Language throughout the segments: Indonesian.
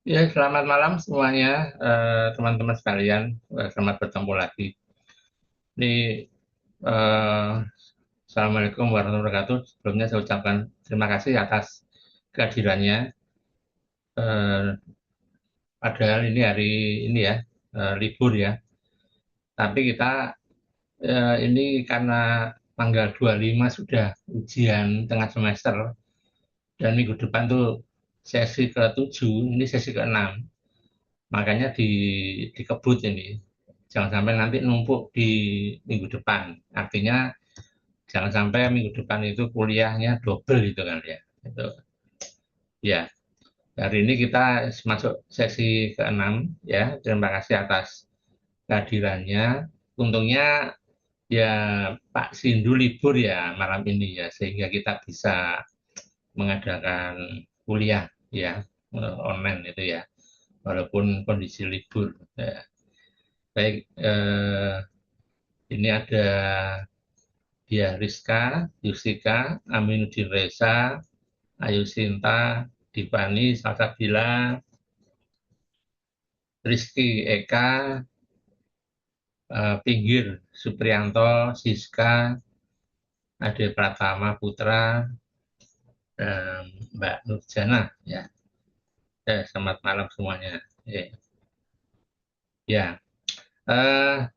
Ya, selamat malam semuanya, teman-teman sekalian. Selamat bertemu lagi. Ini, eh, Assalamualaikum warahmatullahi wabarakatuh. Sebelumnya saya ucapkan terima kasih atas kehadirannya. Eh, Padahal ini hari ini ya, libur ya. Tapi kita ini karena tanggal 25 sudah ujian tengah semester dan minggu depan tuh sesi ke-7, ini sesi ke-6. Makanya dikebut ini. Jangan sampai nanti numpuk di minggu depan. Artinya jangan sampai minggu depan itu kuliahnya double gitu kan ya. Itu. Ya, hari ini kita masuk sesi ke-6 ya. Terima kasih atas kehadirannya. Untungnya ya Pak Sindu libur ya malam ini ya sehingga kita bisa mengadakan kuliah ya online itu ya walaupun kondisi libur ya. Baik, ini ada Dia Rizka, Yustika, Aminuddin Reza, Ayu Sinta, Dipani, Salsabila, Rizky Eka, Pinggir Supriyanto, Siska, Ade Pratama Putra, dan Mbak Nurjana. Ya, selamat malam semuanya. Ya,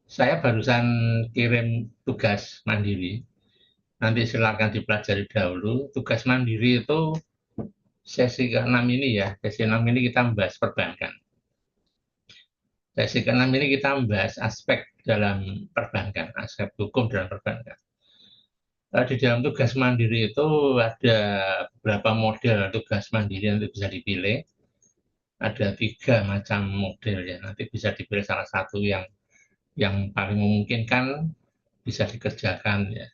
saya barusan kirim tugas mandiri. Nanti silakan dipelajari dahulu. Tugas mandiri itu sesi ke-6 ini ya. Sesi 6 ini kita membahas perbankan. Sesi ke-6 ini kita membahas aspek dalam perbankan, aspek hukum dalam perbankan. Di dalam tugas mandiri itu ada beberapa model tugas mandiri yang bisa dipilih. Ada 3 macam model ya. Nanti bisa dipilih salah satu yang paling memungkinkan bisa dikerjakan ya.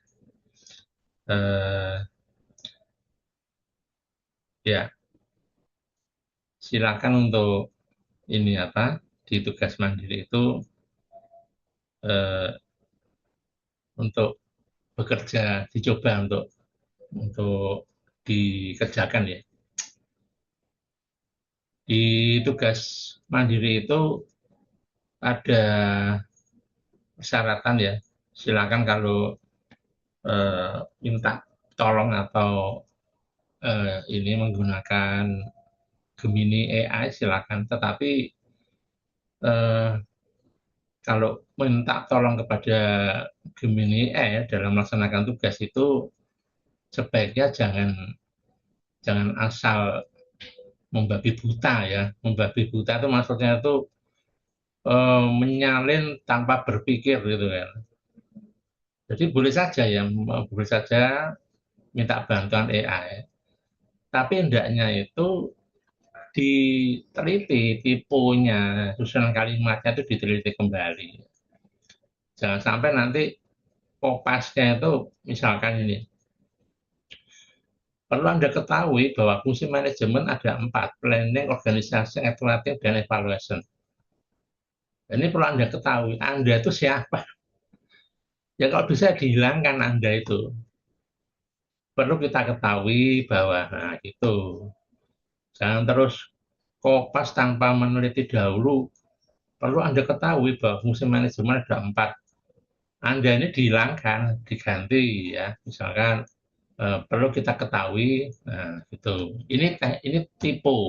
Eh, ya, silakan untuk ini apa di tugas mandiri itu eh, untuk bekerja dicoba untuk dikerjakan ya. Di tugas mandiri itu ada persyaratan ya. Silakan kalau minta tolong atau ini menggunakan Gemini AI silakan. Tetapi eh, kalau minta tolong kepada Gemini AI dalam melaksanakan tugas itu sebaiknya jangan jangan asal membabi buta ya. Membabi buta itu maksudnya itu menyalin tanpa berpikir gitu kan. Jadi boleh saja ya, boleh saja minta bantuan AI. Tapi hendaknya itu diteliti tipunya, susunan kalimatnya itu diteliti kembali. Jangan sampai nanti kopasnya itu misalkan ini. Perlu Anda ketahui bahwa fungsi manajemen ada 4, planning, organisasi, evaluatif, dan evaluation. Ini perlu Anda ketahui, Anda itu siapa? Ya kalau bisa dihilangkan Anda itu. Perlu kita ketahui bahwa nah, itu jangan terus kopas tanpa meneliti dahulu. Perlu Anda ketahui bahwa fungsi manajemen ada 4. Anda ini dihilangkan, diganti ya. Misalkan perlu kita ketahui, nah gitu. Ini tipe.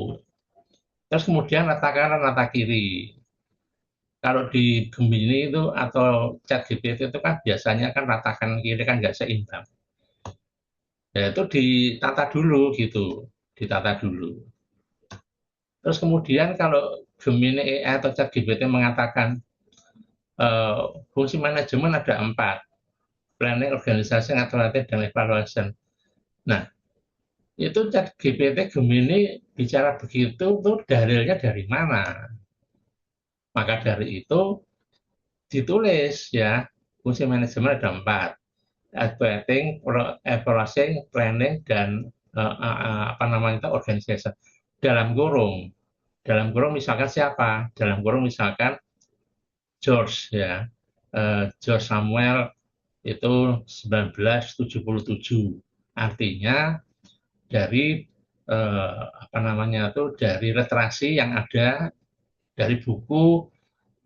Terus kemudian rata kanan, rata kiri. Kalau di Gemini itu atau chat GPT itu kan biasanya kan rata kanan kiri kan nggak seimbang. Ya itu ditata dulu gitu, ditata dulu. Terus kemudian kalau Gemini AI atau chat GPT mengatakan eh, fungsi manajemen ada 4, planning, organisasi, alternatif, dan evaluation. Nah, itu chat GPT Gemini bicara begitu, tuh dalilnya dari mana? Maka dari itu ditulis ya, fungsi manajemen ada 4, evaluating, evaluation, planning, dan apa namanya itu organisasi. Dalam kurung misalkan siapa? Dalam kurung misalkan George ya, George Samuel itu 1977. Artinya dari apa namanya tuh dari literasi yang ada dari buku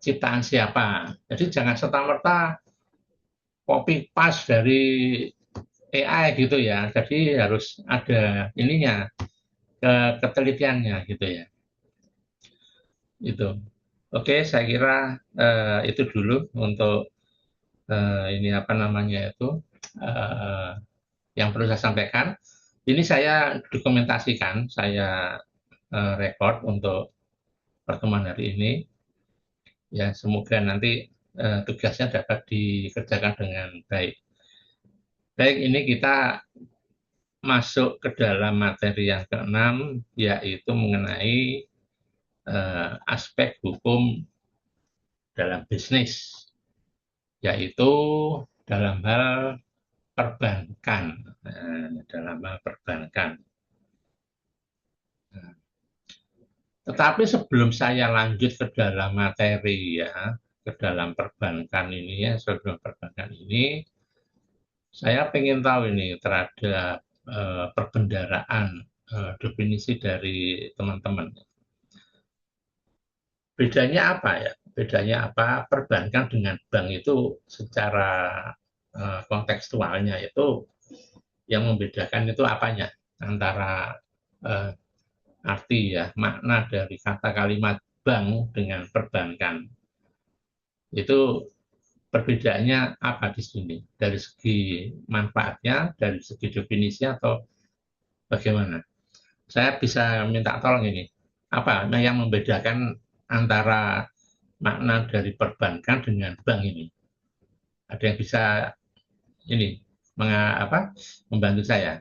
ciptaan siapa. Jadi jangan serta-merta copy paste dari AI gitu ya. Jadi harus ada ininya, ketelitiannya gitu ya. Itu. Oke, saya kira itu dulu untuk ini apa namanya itu eh, yang perlu saya sampaikan. Ini saya dokumentasikan, saya rekod untuk pertemuan hari ini. Ya, semoga nanti tugasnya dapat dikerjakan dengan baik. Baik, ini kita masuk ke dalam materi yang keenam, yaitu mengenai aspek hukum dalam bisnis, yaitu dalam hal perbankan. Dalam hal perbankan. Tetapi sebelum saya lanjut ke dalam materi ya, ke dalam perbankan ini ya, sebelum perbankan ini, saya ingin tahu ini terhadap perbendaraan, definisi dari teman-teman. Bedanya apa ya? Bedanya apa? Perbankan dengan bank itu secara kontekstualnya itu yang membedakan itu apanya? Antara eh, arti ya, makna dari kata kalimat bank dengan perbankan. Itu perbedaannya apa di sini? Dari segi manfaatnya, dari segi definisi atau bagaimana? Saya bisa minta tolong ini. Apa yang membedakan antara makna dari perbankan dengan bank ini? Ada yang bisa ini membantu saya?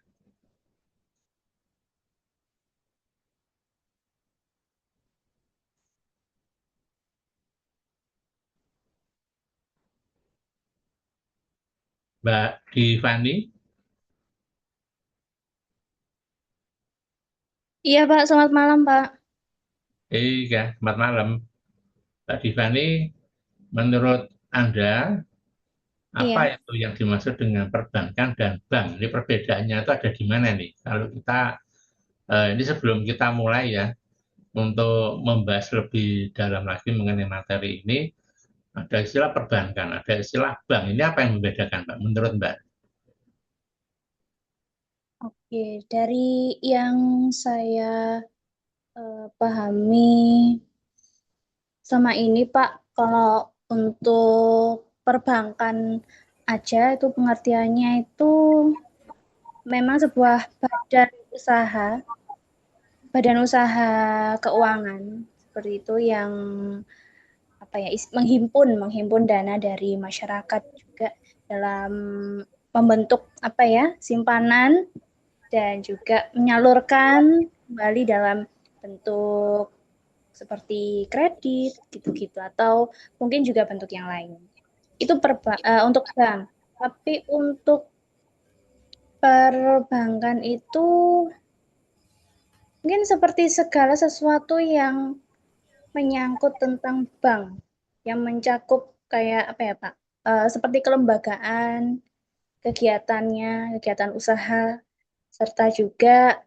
Mbak Divani? Iya Pak, selamat malam Pak. Ya, selamat malam. Mbak Divani, menurut Anda, apa Iya, itu yang dimaksud dengan perbankan dan bank? Ini perbedaannya itu ada di mana nih? Kalau kita, ini sebelum kita mulai ya, untuk membahas lebih dalam lagi mengenai materi ini, ada istilah perbankan, ada istilah bank. Ini apa yang membedakan, Mbak? Menurut Mbak? oke. Dari yang saya pahami sama ini Pak, kalau untuk perbankan aja itu pengertiannya itu memang sebuah badan usaha keuangan seperti itu yang apa ya menghimpun dana dari masyarakat juga dalam membentuk apa ya simpanan dan juga menyalurkan kembali dalam bentuk seperti kredit gitu-gitu atau mungkin juga bentuk yang lain. Itu untuk bank. Tapi untuk perbankan itu mungkin seperti segala sesuatu yang menyangkut tentang bank yang mencakup kayak apa ya Pak? Seperti kelembagaan, kegiatannya, kegiatan usaha, serta juga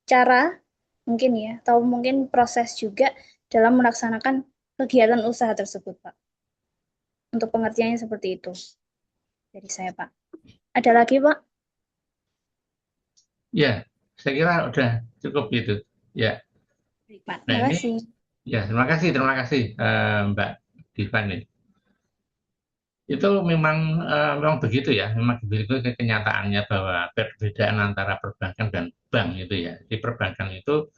cara mungkin ya, atau mungkin proses juga dalam melaksanakan kegiatan usaha tersebut, Pak. Untuk pengertiannya seperti itu dari saya, Pak. Ada lagi, Pak? Ya, saya kira udah cukup gitu. Ya, Baik, Pak. nah Terima ini, kasih. ya terima kasih Mbak Divani. Itu memang begitu ya, memang begitu kenyataannya bahwa perbedaan antara perbankan dan bank itu ya. Di perbankan itu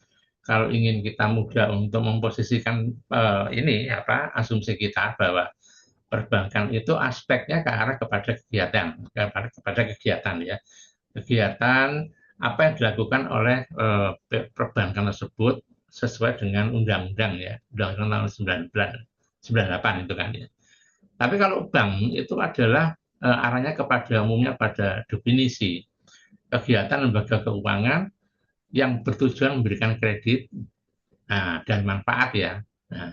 kalau ingin kita mudah untuk memposisikan ini apa asumsi kita bahwa perbankan itu aspeknya ke arah kepada kegiatan ya. Kegiatan apa yang dilakukan oleh perbankan tersebut sesuai dengan undang-undang ya, Undang-Undang tahun 98 itu kan ya. Tapi kalau bank itu adalah arahnya kepada umumnya pada definisi kegiatan lembaga keuangan yang bertujuan memberikan kredit dan manfaat ya. Nah,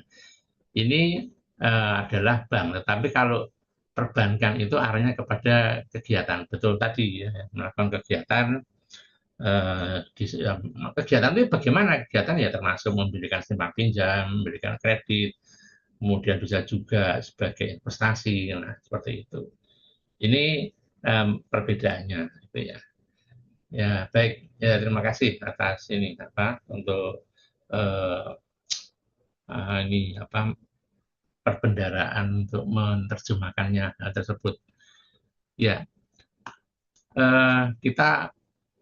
ini adalah bank. Tetapi kalau perbankan itu arahnya kepada kegiatan. Betul tadi ya, melakukan kegiatan Kegiatan itu bagaimana? Kegiatan ya termasuk memberikan simpan pinjam, memberikan kredit, kemudian bisa juga sebagai investasi, nah seperti itu. Ini perbedaannya, itu ya. Ya baik, ya terima kasih atas ini apa untuk eh, ini apa perbendaraan untuk menerjemahkannya hal tersebut. Ya, kita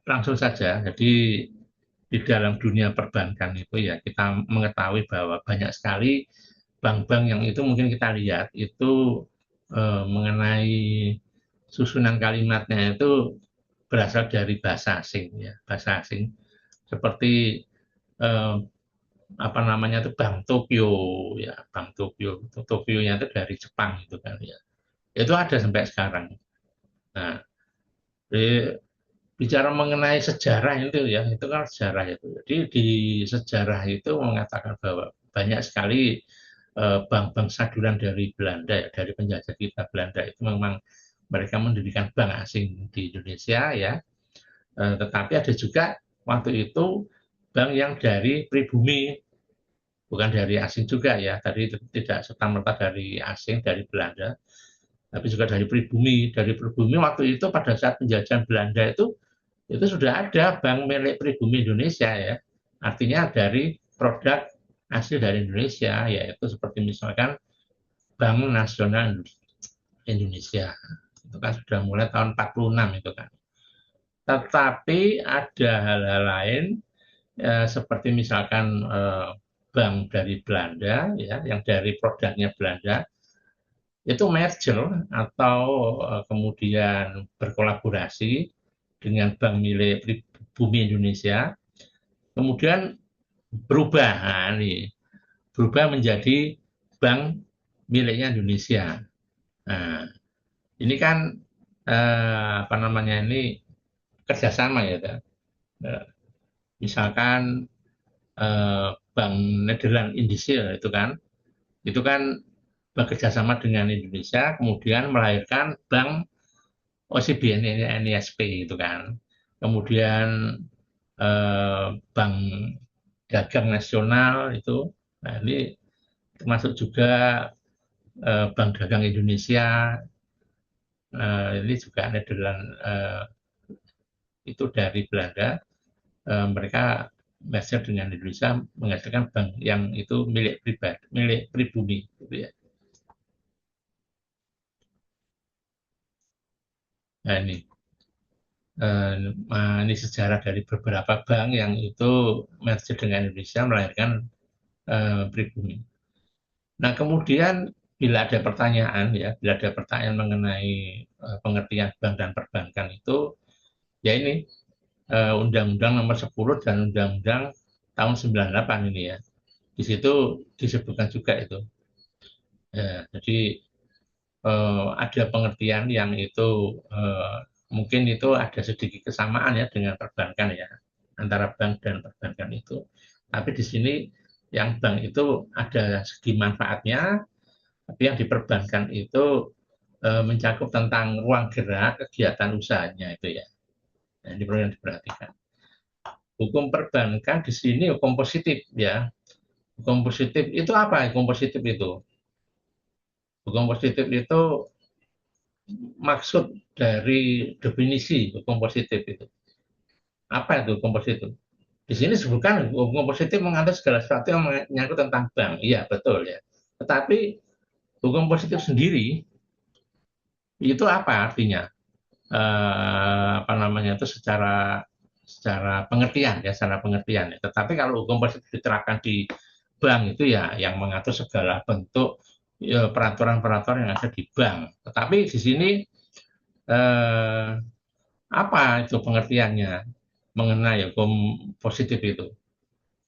langsung saja. Jadi di dalam dunia perbankan itu ya kita mengetahui bahwa banyak sekali bank-bank yang itu mungkin kita lihat itu mengenai susunan kalimatnya itu berasal dari bahasa asing ya, bahasa asing seperti eh, apa namanya itu Bank Tokyo ya, Bank Tokyo. Tokyo-nya itu dari Jepang itu kan ya. Itu ada sampai sekarang. Nah, jadi bicara mengenai sejarah itu ya, itu kan sejarah itu. Jadi di sejarah itu mengatakan bahwa banyak sekali bank-bank saduran dari Belanda, ya, dari penjajah kita Belanda itu memang mereka mendirikan bank asing di Indonesia ya. Tetapi ada juga waktu itu bank yang dari pribumi, bukan dari asing juga ya. Tadi tidak serta-merta dari asing, dari Belanda, tapi juga dari pribumi. Dari pribumi waktu itu pada saat penjajahan Belanda itu sudah ada bank milik pribumi Indonesia ya. Artinya dari produk hasil dari Indonesia, yaitu seperti misalkan Bank Nasional Indonesia. Itu kan sudah mulai tahun 46 itu kan. Tetapi ada hal-hal lain seperti misalkan bank dari Belanda ya, yang dari produknya Belanda itu merger atau kemudian berkolaborasi dengan bank milik Bumi Indonesia, kemudian berubah nih, berubah menjadi bank miliknya Indonesia. Nah, ini kan apa namanya ini kerjasama ya, misalkan Bank Nederland Indische itu kan bekerja sama dengan Indonesia, kemudian melahirkan Bank OCBN NISP itu kan, kemudian Bank Dagang Nasional itu, nah ini termasuk juga Bank Dagang Indonesia, ini juga Nederland itu dari Belanda, mereka merger dengan Indonesia menghasilkan bank yang itu milik pribadi, milik pribumi, gitu ya. Nah ini sejarah dari beberapa bank yang itu merger dengan Indonesia melahirkan pribumi. Nah kemudian bila ada pertanyaan ya, bila ada pertanyaan mengenai pengertian bank dan perbankan itu, ya ini Undang-Undang Nomor 10 dan Undang-Undang tahun 98 ini ya. Di situ disebutkan juga itu. Ya, jadi ada pengertian yang itu mungkin itu ada sedikit kesamaan ya dengan perbankan ya, antara bank dan perbankan itu. Tapi di sini yang bank itu ada segi manfaatnya, tapi yang diperbankan itu mencakup tentang ruang gerak kegiatan usahanya itu ya. Nah, ini perlu yang diperhatikan. Hukum perbankan di sini hukum positif ya. Hukum positif itu apa? Hukum positif itu? Hukum positif itu maksud dari definisi hukum positif itu. Apa itu hukum positif? Di sini sebutkan hukum positif mengatur segala sesuatu yang menyangkut tentang bank. Iya, betul ya. Tetapi hukum positif sendiri itu apa artinya? Apa namanya itu secara secara pengertian ya, secara pengertian ya. Tetapi kalau hukum positif diterapkan di bank itu ya yang mengatur segala bentuk ya, peraturan-peraturan yang ada di bank. Tetapi di sini eh, apa itu pengertiannya mengenai hukum positif itu?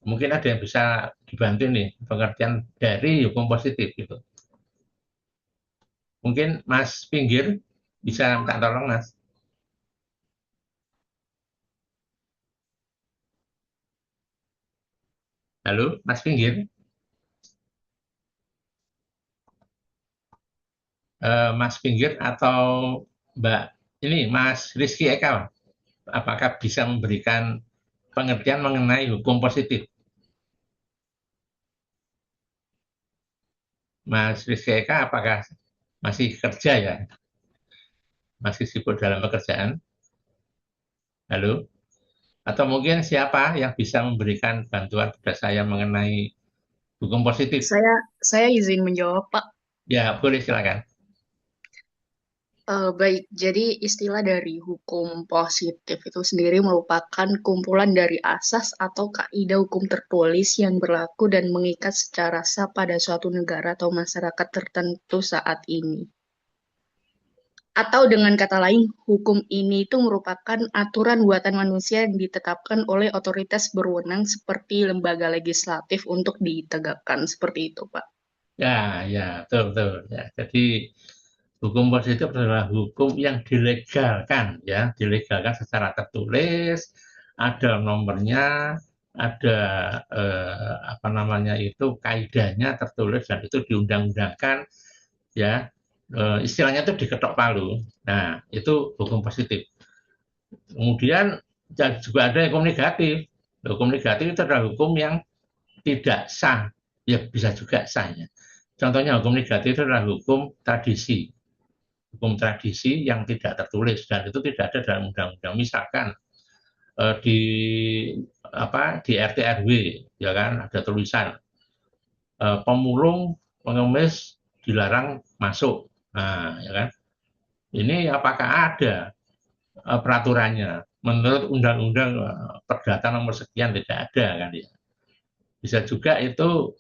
Mungkin ada yang bisa dibantu nih pengertian dari hukum positif itu. Mungkin Mas Pinggir bisa minta tolong Mas. Halo, Mas Pinggir. Mas Pinggir atau Mbak ini Mas Rizky Eka. apakah bisa memberikan pengertian mengenai hukum positif. Mas Rizky Eka, apakah masih kerja ya? Masih sibuk dalam pekerjaan? Halo? Atau mungkin siapa yang bisa memberikan bantuan kepada saya mengenai hukum positif? Saya izin menjawab, Pak. Ya, boleh silakan. Baik, jadi istilah dari hukum positif itu sendiri merupakan kumpulan dari asas atau kaidah hukum tertulis yang berlaku dan mengikat secara sah pada suatu negara atau masyarakat tertentu saat ini. Atau dengan kata lain, hukum ini itu merupakan aturan buatan manusia yang ditetapkan oleh otoritas berwenang seperti lembaga legislatif untuk ditegakkan. Seperti itu, Pak. Ya, ya, betul, betul. Ya, jadi hukum positif adalah hukum yang dilegalkan, ya, dilegalkan secara tertulis, ada nomornya, ada apa namanya itu kaidahnya tertulis dan itu diundang-undangkan, ya, istilahnya itu diketok palu. Nah, itu hukum positif. Kemudian juga ada hukum negatif. Hukum negatif itu adalah hukum yang tidak sah, ya bisa juga sah, ya. Contohnya hukum negatif itu adalah hukum tradisi. Hukum tradisi yang tidak tertulis dan itu tidak ada dalam undang-undang. Misalkan di di RT RW, ya kan, ada tulisan pemulung pengemis dilarang masuk. Nah, ya kan. Ini apakah ada peraturannya? Menurut Undang-Undang Perdata nomor sekian tidak ada, kan, ya. Bisa juga itu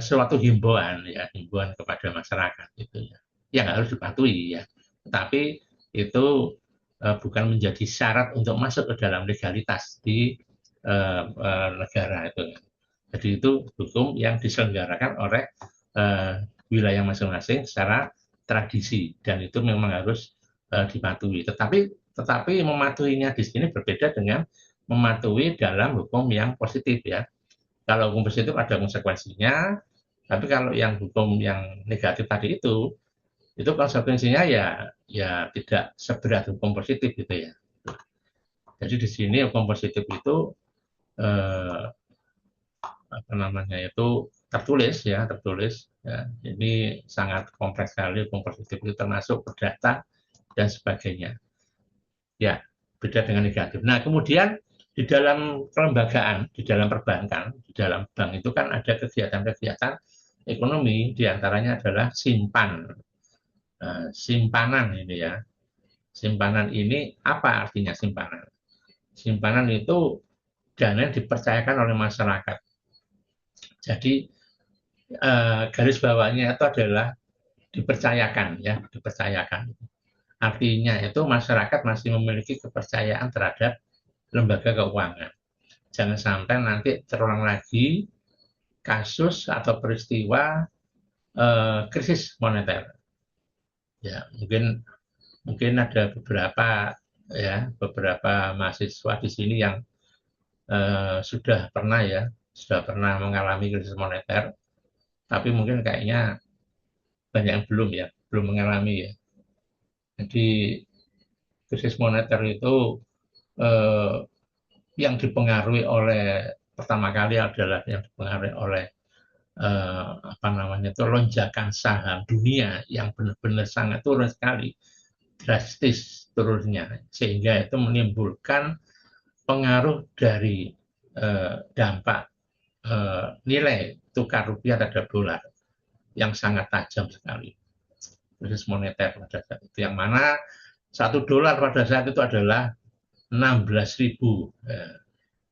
suatu himbauan, ya, himbauan kepada masyarakat gitu, ya, yang harus dipatuhi, ya. Tetapi itu bukan menjadi syarat untuk masuk ke dalam legalitas di negara itu. Jadi itu hukum yang diselenggarakan oleh wilayah masing-masing secara tradisi dan itu memang harus dipatuhi. Tetapi mematuhinya di sini berbeda dengan mematuhi dalam hukum yang positif, ya. Kalau hukum positif ada konsekuensinya, tapi kalau yang hukum yang negatif tadi itu konsekuensinya ya tidak seberat hukum positif gitu, ya. Jadi di sini hukum positif itu eh, apa namanya itu tertulis, ya, tertulis, ya. Ini sangat kompleks sekali hukum positif itu termasuk perdata dan sebagainya. Ya, beda dengan negatif. Nah, kemudian di dalam kelembagaan, di dalam perbankan, di dalam bank itu kan ada kegiatan-kegiatan ekonomi, diantaranya adalah simpanan ini, ya. Simpanan ini apa artinya simpanan? Simpanan itu dana yang dipercayakan oleh masyarakat. Jadi garis bawahnya itu adalah dipercayakan, ya, dipercayakan. Artinya itu masyarakat masih memiliki kepercayaan terhadap lembaga keuangan. Jangan sampai nanti terulang lagi kasus atau peristiwa krisis moneter. Ya, mungkin ada beberapa mahasiswa di sini yang sudah pernah mengalami krisis moneter, tapi mungkin kayaknya banyak yang belum mengalami, ya. Jadi krisis moneter itu eh, yang dipengaruhi oleh pertama kali adalah yang dipengaruhi oleh apa namanya itu lonjakan saham dunia yang benar-benar sangat turun sekali, drastis turunnya, sehingga itu menimbulkan pengaruh dari dampak nilai tukar rupiah terhadap dolar yang sangat tajam sekali. Krisis moneter pada saat itu, yang mana $1 pada saat itu adalah 16.000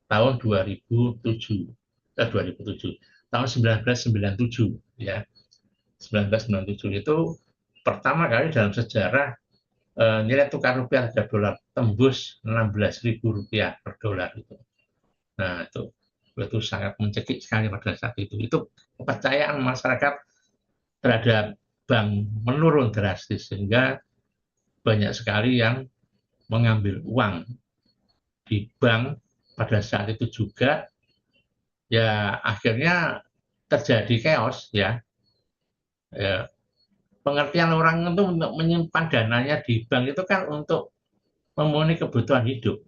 tahun 2007 tahun 1997, ya. 1997 itu pertama kali dalam sejarah nilai tukar rupiah terhadap dolar tembus 16.000 rupiah per dolar itu. Nah, itu sangat mencekik sekali pada saat itu. Itu kepercayaan masyarakat terhadap bank menurun drastis sehingga banyak sekali yang mengambil uang di bank pada saat itu juga, ya, akhirnya terjadi chaos, ya. Ya, pengertian orang itu untuk menyimpan dananya di bank itu kan untuk memenuhi kebutuhan hidup.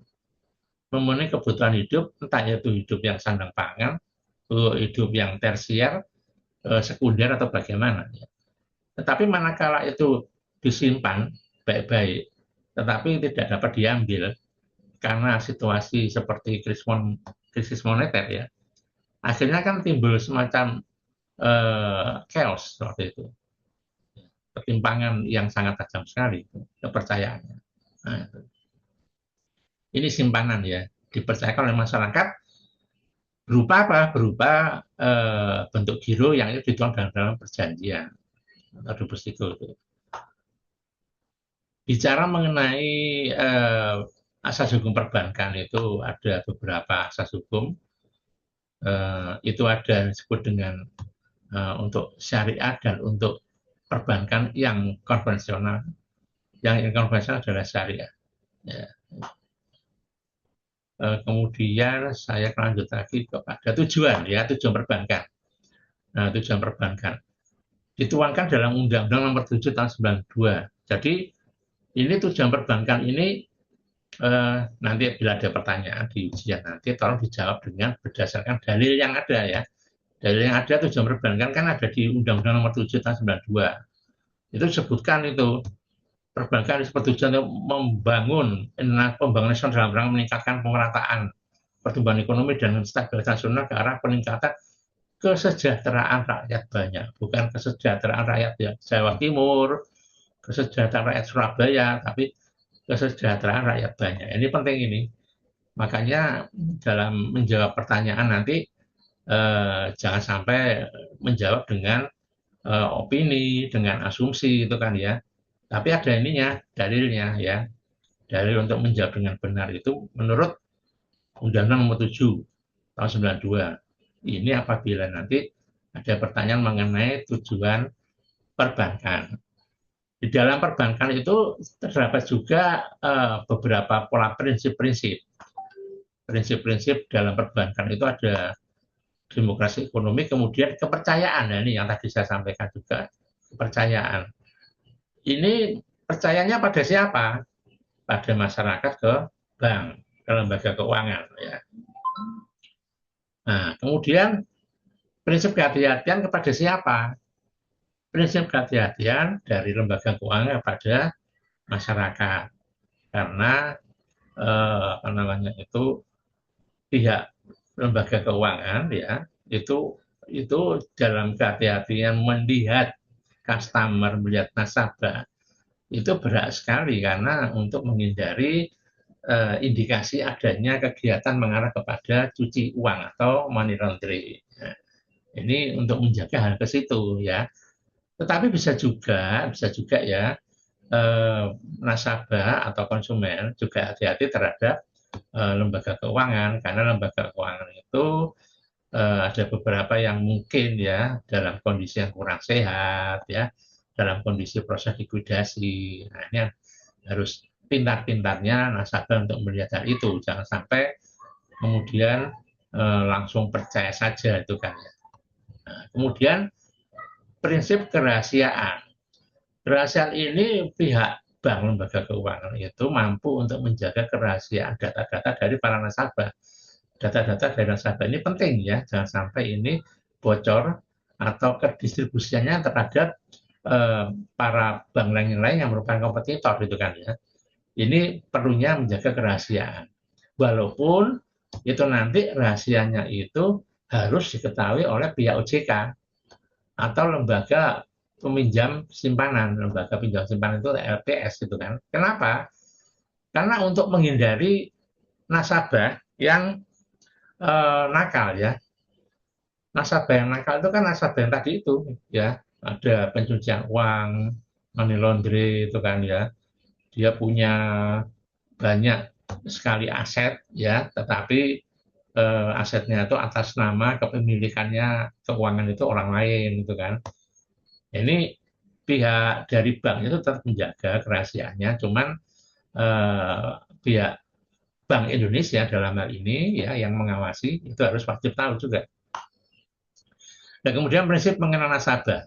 Memenuhi kebutuhan hidup, entah itu hidup yang sandang pangan, hidup yang tersier, sekunder atau bagaimana. Tetapi manakala itu disimpan baik-baik, tetapi tidak dapat diambil karena situasi seperti krisis moneter ya, akhirnya kan timbul semacam chaos seperti itu, ketimpangan yang sangat tajam sekali kepercayaannya. Nah, ini simpanan ya, dipercayakan oleh masyarakat berupa apa? Berupa bentuk giro yang itu dituang dalam perjanjian atau deposito itu. Bicara mengenai asas hukum perbankan itu ada beberapa asas hukum. Itu ada yang disebut dengan untuk syariat dan untuk perbankan yang konvensional. Yang konvensional adalah syariat. Ya. Kemudian saya lanjut lagi kepada tujuan perbankan. Nah, tujuan perbankan dituangkan dalam Undang-Undang Nomor 7 Tahun 92. Jadi ini tujuan perbankan ini nanti bila ada pertanyaan di ujian nanti tolong dijawab dengan berdasarkan dalil yang ada ya. Dalil yang ada tujuan perbankan kan ada di Undang-Undang Nomor 7 Tahun 92. Itu disebutkan itu perbankan bertujuan untuk membangun pembangunan nasional dalam rangka meningkatkan pemerataan pertumbuhan ekonomi dan stabilitas nasional ke arah peningkatan kesejahteraan rakyat banyak, bukan kesejahteraan rakyat Jawa Timur, kesejahteraan rakyat Surabaya, tapi kesejahteraan rakyat banyak. Ini penting ini. Makanya dalam menjawab pertanyaan nanti jangan sampai menjawab dengan opini, dengan asumsi itu kan ya. Tapi ada ininya, dalilnya ya. Dalil untuk menjawab dengan benar itu menurut Undang-Undang Nomor 7 Tahun 92. Ini apabila nanti ada pertanyaan mengenai tujuan perbankan. Di dalam perbankan itu terdapat juga beberapa pola prinsip-prinsip. Prinsip-prinsip dalam perbankan itu ada demokrasi ekonomi, kemudian kepercayaan. Nah, ini yang tadi saya sampaikan juga, kepercayaan. Ini percayanya pada siapa? Pada masyarakat ke bank, ke lembaga keuangan. Ya. Nah, kemudian prinsip kehati-hatian kepada siapa? Prinsip kehati-hatian dari lembaga keuangan kepada masyarakat, karena apa namanya itu pihak lembaga keuangan ya itu dalam kehati-hatian melihat customer, melihat nasabah itu berat sekali karena untuk menghindari indikasi adanya kegiatan mengarah kepada cuci uang atau money laundering. Nah, ini untuk menjaga hal ke situ ya. Tetapi bisa juga ya nasabah atau konsumen juga hati-hati terhadap lembaga keuangan, karena lembaga keuangan itu ada beberapa yang mungkin ya dalam kondisi yang kurang sehat ya, dalam kondisi proses likuidasi. Nah, ini harus pintar-pintarnya nasabah untuk melihat hal itu, jangan sampai kemudian langsung percaya saja itu kan ya. Nah, kemudian prinsip kerahasiaan. Kerahasiaan ini pihak bank lembaga keuangan itu mampu untuk menjaga kerahasiaan data-data dari para nasabah. Data-data dari nasabah ini penting ya, jangan sampai ini bocor atau kedistribusiannya terhadap para bank lain yang merupakan kompetitor gitu kan ya. Ini perlunya menjaga kerahasiaan. Walaupun itu nanti rahasianya itu harus diketahui oleh pihak OJK atau lembaga peminjam simpanan, lembaga pinjam simpanan itu LPS gitu kan. Kenapa? Karena untuk menghindari nasabah yang nakal ya. Nasabah yang nakal itu kan nasabah yang tadi itu ya, ada pencucian uang, money laundering itu kan ya. Dia punya banyak sekali aset ya, tetapi asetnya itu atas nama kepemilikannya keuangan itu orang lain gitu kan. Ini pihak dari bank itu tetap menjaga kerahasiaannya, cuman pihak Bank Indonesia dalam hal ini ya yang mengawasi itu harus wajib tahu juga. Dan kemudian prinsip mengenal nasabah.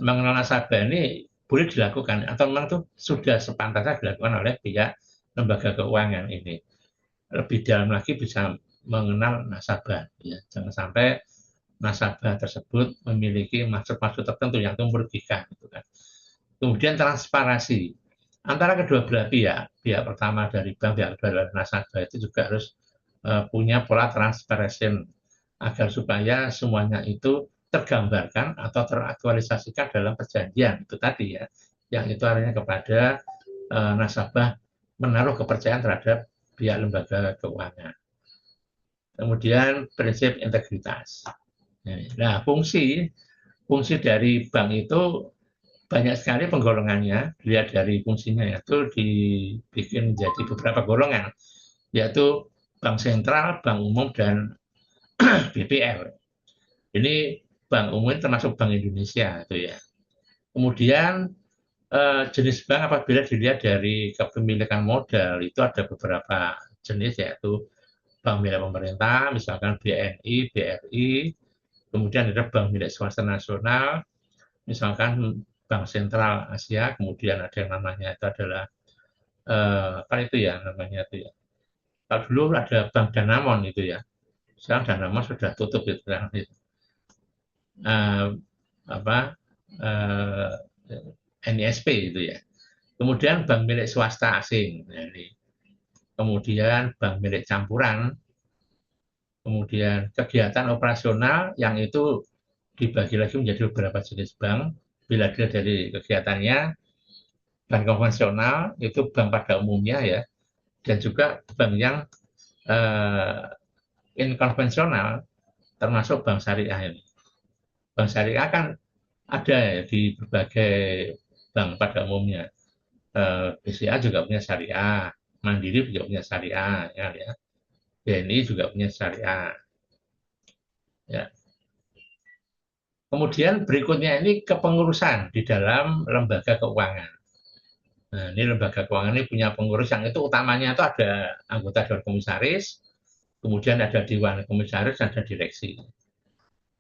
Mengenal nasabah ini boleh dilakukan atau memang itu sudah sepantasnya dilakukan oleh pihak lembaga keuangan ini. Lebih dalam lagi bisa mengenal nasabah, ya. Jangan sampai nasabah tersebut memiliki maksud-maksud tertentu yang itu merugikan, gitu kan. Kemudian transparansi antara kedua belah pihak, pihak pertama dari bank, pihak kedua dari nasabah itu juga harus punya pola transparansi agar supaya semuanya itu tergambarkan atau teraktualisasikan dalam perjanjian itu tadi ya, yang itu artinya kepada nasabah menaruh kepercayaan terhadap pihak lembaga keuangan. Kemudian prinsip integritas. Nah, fungsi dari bank itu banyak sekali penggolongannya. Dilihat dari fungsinya itu dibikin menjadi beberapa golongan, yaitu bank sentral, bank umum, dan BPR. Ini bank umum termasuk Bank Indonesia itu ya. Kemudian jenis bank apabila dilihat dari kepemilikan modal itu ada beberapa jenis, yaitu bank milik pemerintah, misalkan BNI, BRI, kemudian ada bank milik swasta nasional, misalkan Bank Sentral Asia, kemudian ada yang namanya itu adalah apa itu ya namanya itu ya. Kalau dulu ada Bank Danamon itu ya, sekarang Danamon sudah tutup itu kan. Apa NISP itu ya. Kemudian bank milik swasta asing, kemudian bank milik campuran, kemudian kegiatan operasional yang itu dibagi lagi menjadi beberapa jenis bank. Bila dilihat dari kegiatannya, bank konvensional itu bank pada umumnya ya, dan juga bank yang inkonvensional termasuk bank syariah ini. Bank syariah kan ada ya di berbagai bank pada umumnya. BCA juga punya syariah, Mandiri juga punya syariah, ya. BNI juga punya syariah. Ya. Kemudian berikutnya ini kepengurusan di dalam lembaga keuangan. Nah, ini lembaga keuangan ini punya pengurus yang itu utamanya itu ada anggota dewan komisaris, kemudian ada dewan komisaris, dan ada direksi.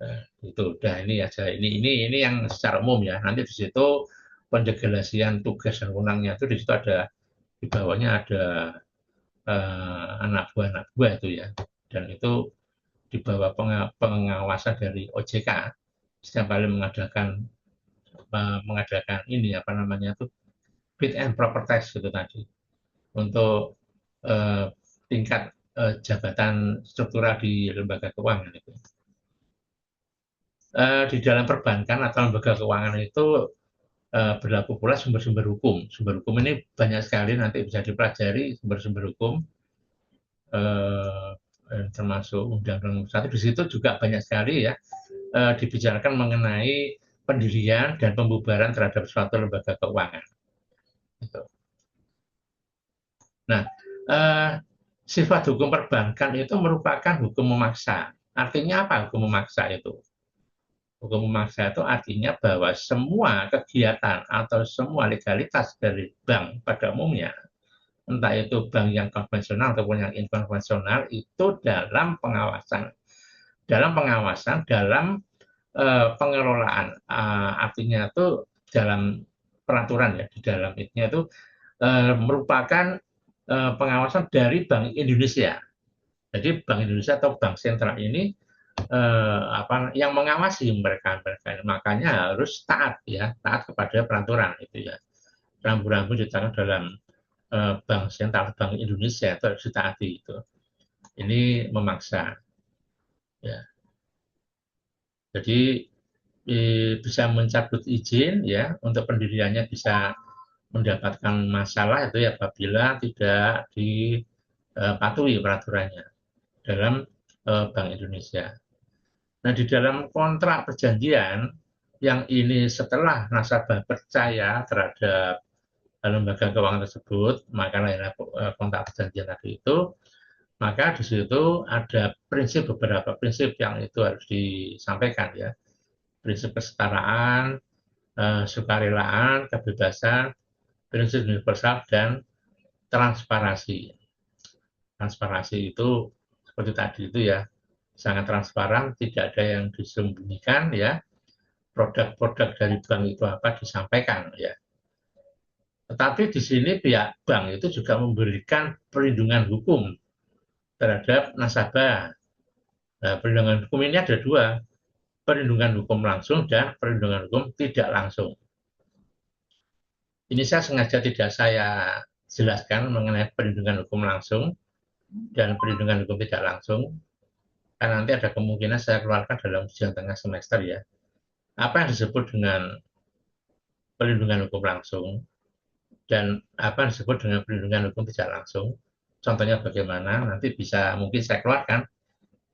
Nah, itu udah ini aja. Ini yang secara umum ya. Nanti di situ pendelegasian tugas dan wewenangnya itu di situ ada di bawahnya ada anak buah itu ya. Dan itu di bawah pengawasan dari OJK setiap kali mengadakan ini apa namanya itu fit and proper test gitu tadi untuk tingkat jabatan struktural di lembaga keuangan itu. Di dalam perbankan atau lembaga keuangan itu berlaku pula sumber-sumber hukum. Sumber hukum ini banyak sekali, nanti bisa dipelajari sumber-sumber hukum, termasuk Undang-Undang 1. Di situ juga banyak sekali ya dibicarakan mengenai pendirian dan pembubaran terhadap suatu lembaga keuangan. Gitu. Nah, sifat hukum perbankan itu merupakan hukum memaksa. Artinya apa hukum memaksa itu? Hukum memaksa itu artinya bahwa semua kegiatan atau semua legalitas dari bank pada umumnya, entah itu bank yang konvensional ataupun yang inkonvensional, itu dalam pengawasan, dalam pengelolaan, artinya itu dalam peraturan ya, di dalam itu merupakan pengawasan dari Bank Indonesia. Jadi Bank Indonesia atau Bank Sentral ini yang mengawasi mereka, makanya harus taat kepada peraturan itu ya. Rambu-rambu ditetapkan dalam Bank Sentral Bank Indonesia itu harus ditaati itu. Ini memaksa. Ya. Jadi bisa mencabut izin ya untuk pendiriannya, bisa mendapatkan masalah itu ya apabila tidak dipatuhi peraturannya dalam Bank Indonesia. Nah, di dalam kontrak perjanjian yang ini setelah nasabah percaya terhadap lembaga keuangan tersebut, maka lahirlah kontrak perjanjian tadi itu, maka di situ ada beberapa prinsip yang itu harus disampaikan ya. Prinsip kesetaraan, sukarelaan, kebebasan, prinsip universal, dan transparansi. Transparansi itu seperti tadi itu ya, sangat transparan, tidak ada yang disembunyikan ya. Produk-produk dari bank itu apa disampaikan ya. Tetapi di sini pihak bank itu juga memberikan perlindungan hukum terhadap nasabah. Nah, perlindungan hukum ini ada dua, perlindungan hukum langsung dan perlindungan hukum tidak langsung. Ini saya sengaja tidak saya jelaskan mengenai perlindungan hukum langsung dan perlindungan hukum tidak langsung, karena nanti ada kemungkinan saya keluarkan dalam ujian tengah semester ya. Apa yang disebut dengan perlindungan hukum langsung dan apa yang disebut dengan perlindungan hukum tidak langsung, contohnya bagaimana, nanti bisa mungkin saya keluarkan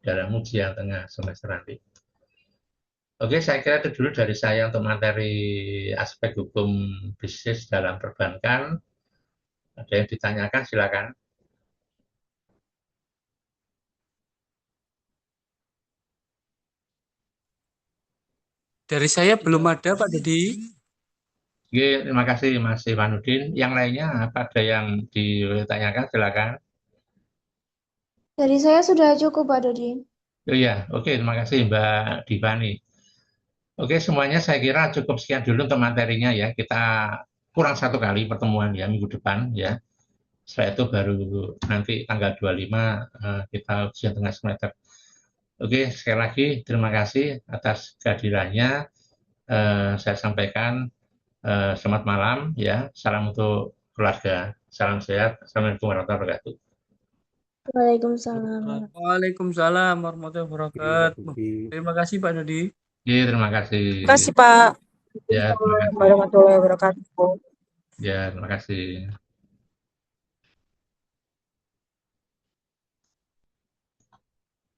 dalam ujian tengah semester nanti. Oke, saya kira itu dulu dari saya untuk materi aspek hukum bisnis dalam perbankan. Ada yang ditanyakan, silakan. Dari saya belum ada, Pak Dodi. Oke, terima kasih Mas Ivanuddin. Yang lainnya apa ada yang ditanyakan, silakan. Dari saya sudah cukup, Pak Dodi. Oh iya, oke, terima kasih Mbak Divani. Oke, semuanya saya kira cukup sekian dulu untuk materinya ya. Kita kurang satu kali pertemuan ya minggu depan ya. Setelah itu baru nanti tanggal 25 kita ujian tengah semester. Oke, sekali lagi terima kasih atas kehadirannya. Saya sampaikan selamat malam ya. Salam untuk keluarga. Salam sehat. Assalamualaikum warahmatullahi wabarakatuh. Waalaikumsalam. Waalaikumsalam warahmatullahi wabarakatuh. Terima kasih, Pak Dodi. Iya, terima kasih. Terima kasih, Pak. Ya, terima kasih. Warahmatullahi wabarakatuh. Ya, terima kasih.